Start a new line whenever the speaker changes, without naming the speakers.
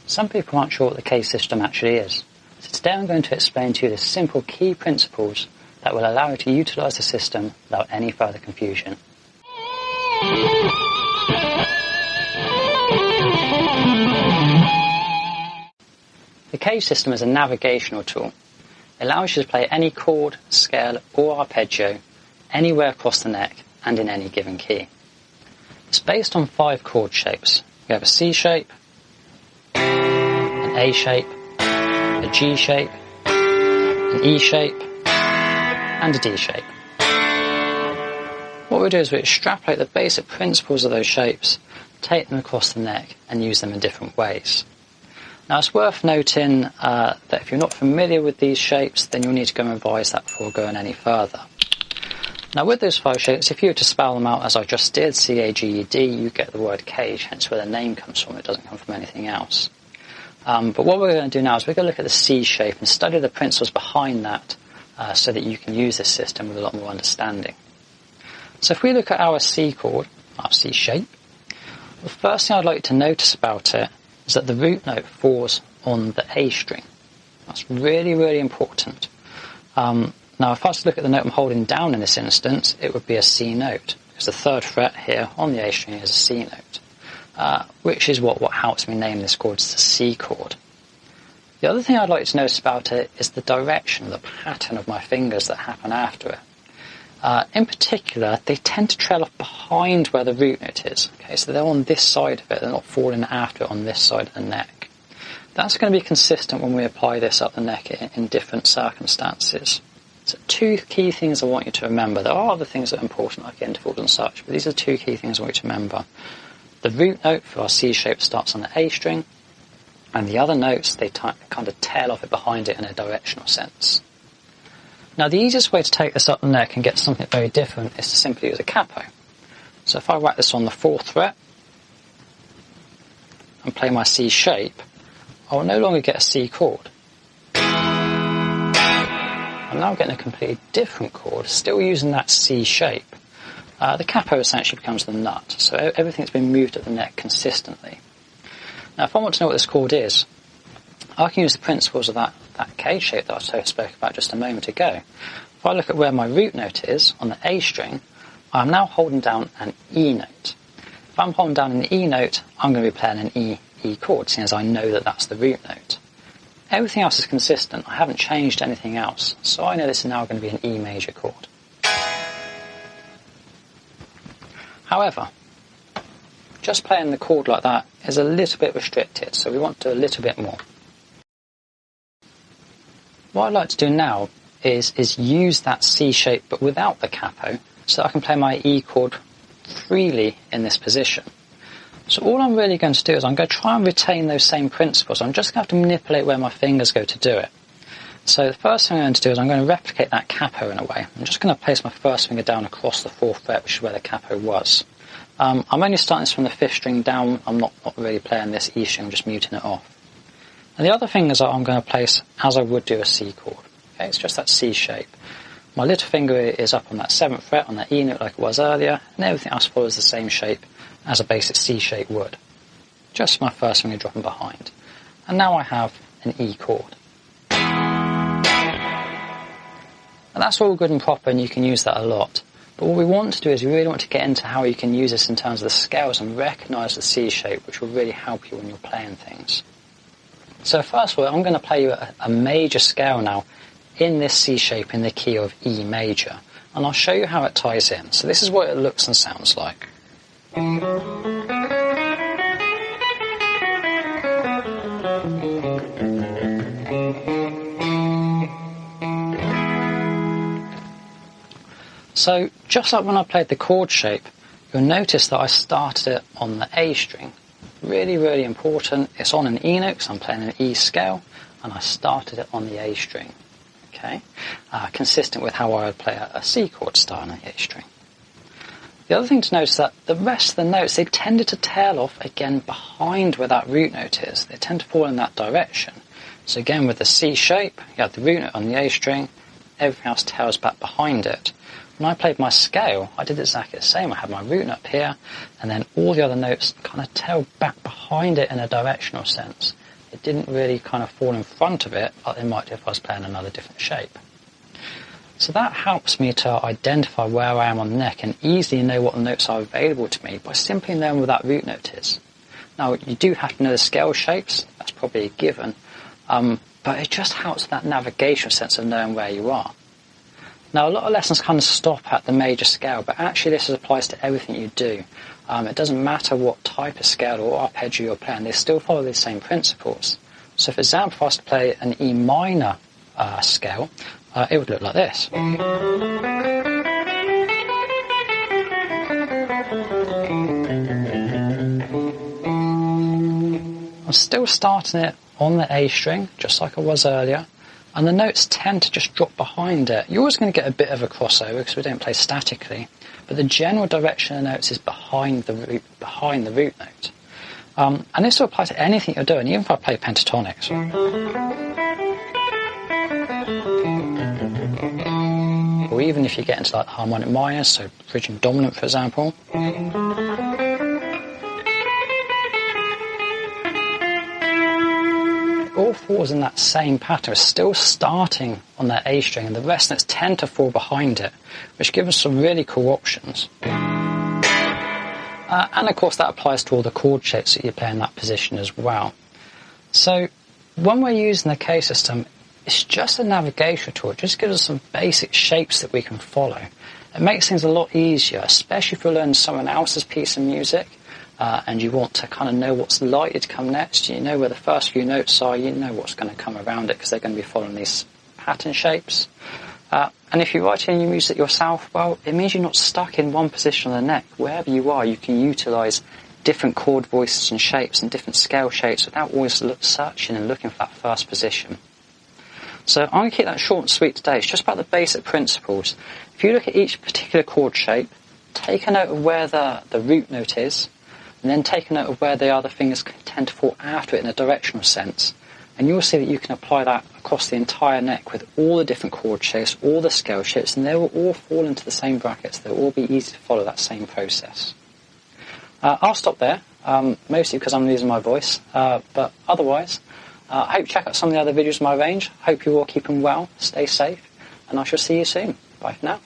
Some people aren't sure what the CAGED system actually is. So today I'm going to explain to you the simple key principles that will allow you to utilise the system without any further confusion. The CAGED system is a navigational tool. It allows you to play any chord, scale or arpeggio anywhere across the neck and in any given key. It's based on 5 chord shapes. We have a C shape, an A shape, a G shape, an E shape and a D shape. What we do is we extrapolate the basic principles of those shapes, take them across the neck and use them in different ways. Now it's worth noting that if you're not familiar with these shapes, then you'll need to go and revise that before going any further. Now with those 5 shapes, if you were to spell them out as I just did, CAGED, you get the word cage, hence where the name comes from. It doesn't come from anything else. But what we're going to do now is we're going to look at the C shape and study the principles behind that so that you can use this system with a lot more understanding. So if we look at our C chord, our C shape, the first thing I'd like you to notice about it is that the root note falls on the A string. That's really, really important. Now, if I was to look at the note I'm holding down in this instance, it would be a C note, because the 3rd fret here on the A string is a C note, which is what helps me name this chord as the C chord. The other thing I'd like you to notice about it is the direction, the pattern of my fingers that happen after it. In particular, they tend to trail off behind where the root note is. Okay, so they're on this side of it, they're not falling after it on this side of the neck. That's going to be consistent when we apply this up the neck in different circumstances. So 2 key things I want you to remember. There are other things that are important, like intervals and such, but these are 2 key things I want you to remember. The root note for our C shape starts on the A string, and the other notes, they kind of tail off it behind it in a directional sense. Now the easiest way to take this up the neck and get something very different is to simply use a capo. So if I whack this on the 4th fret and play my C shape, I will no longer get a C chord. I'm now getting a completely different chord, still using that C shape. The capo essentially becomes the nut, so everything's been moved at the neck consistently. Now if I want to know what this chord is, I can use the principles of that CAGED shape that I spoke about just a moment ago. If I look at where my root note is on the A string, I'm now holding down an E note. If I'm holding down an E note, I'm going to be playing an E chord, seeing as I know that that's the root note. Everything else is consistent. I haven't changed anything else, so I know this is now going to be an E major chord. However, just playing the chord like that is a little bit restricted, so we want to do a little bit more. What I'd like to do now is use that C shape but without the capo, so I can play my E chord freely in this position. So all I'm really going to do is I'm going to try and retain those same principles. I'm just going to have to manipulate where my fingers go to do it. So the first thing I'm going to do is I'm going to replicate that capo in a way. I'm just going to place my first finger down across the 4th fret, which is where the capo was. I'm only starting this from the 5th string down. I'm not really playing this E string, I'm just muting it off. And the other fingers I'm going to place as I would do a C chord. Okay, it's just that C shape. My little finger is up on that 7th fret, on that E note like it was earlier, and everything else follows the same shape as a basic C shape would. Just my first finger dropping behind. And now I have an E chord. And that's all good and proper, and you can use that a lot. But what we want to do is we really want to get into how you can use this in terms of the scales and recognise the C shape, which will really help you when you're playing things. So first of all, I'm going to play you a major scale now in this C shape in the key of E major. And I'll show you how it ties in. So this is what it looks and sounds like. So just like when I played the chord shape, you'll notice that I started it on the A string. Really, really important. It's on an E note because I'm playing an E scale, and I started it on the A string. Okay, consistent with how I would play a C chord style on the A string. The other thing to note is that the rest of the notes, they tended to tail off again behind where that root note is. They tend to fall in that direction. So again, with the C shape, you have the root note on the A string, everything else tails back behind it. When I played my scale, I did exactly the same. I had my root note here, and then all the other notes kind of tailed back behind it in a directional sense. didn't really kind of fall in front of it like they might do if I was playing another different shape. So that helps me to identify where I am on the neck and easily know what notes are available to me by simply knowing where that root note is. Now, you do have to know the scale shapes, that's probably a given, but it just helps with that navigational sense of knowing where you are. Now, a lot of lessons kind of stop at the major scale, but actually this applies to everything you do. It doesn't matter what type of scale or arpeggio you're playing, they still follow the same principles. So for example, if I was to play an E minor scale, it would look like this. I'm still starting it on the A string, just like I was earlier, and the notes tend to just drop behind it. You're always going to get a bit of a crossover because we don't play statically, but the general direction of the notes is behind the root note. And this will apply to anything you're doing, even if I play pentatonics. Or even if you get into like harmonic minors, so Phrygian Dominant for example. All falls in that same pattern. It's still starting on that A string and the rest notes tend to fall behind it, which gives us some really cool options. And of course that applies to all the chord shapes that you play in that position as well. So when we're using the CAGED system, it's just a navigation tool. It just gives us some basic shapes that we can follow. It makes things a lot easier, especially if you're learning someone else's piece of music and you want to kind of know what's likely to come next. You know where the first few notes are, you know what's going to come around it because they're going to be following these pattern shapes. And if you're writing your music yourself, well, it means you're not stuck in one position on the neck. Wherever you are, you can utilise different chord voices and shapes and different scale shapes without always searching and looking for that first position. So I'm going to keep that short and sweet today. It's just about the basic principles. If you look at each particular chord shape, take a note of where the root note is, and then take a note of where the other fingers tend to fall after it in a directional sense. And you'll see that you can apply that across the entire neck with all the different chord shapes, all the scale shapes, and they will all fall into the same brackets. They'll all be easy to follow that same process. I'll stop there, mostly because I'm losing my voice, but otherwise, I hope you check out some of the other videos in my range. Hope you're all keeping well, stay safe, and I shall see you soon. Bye for now.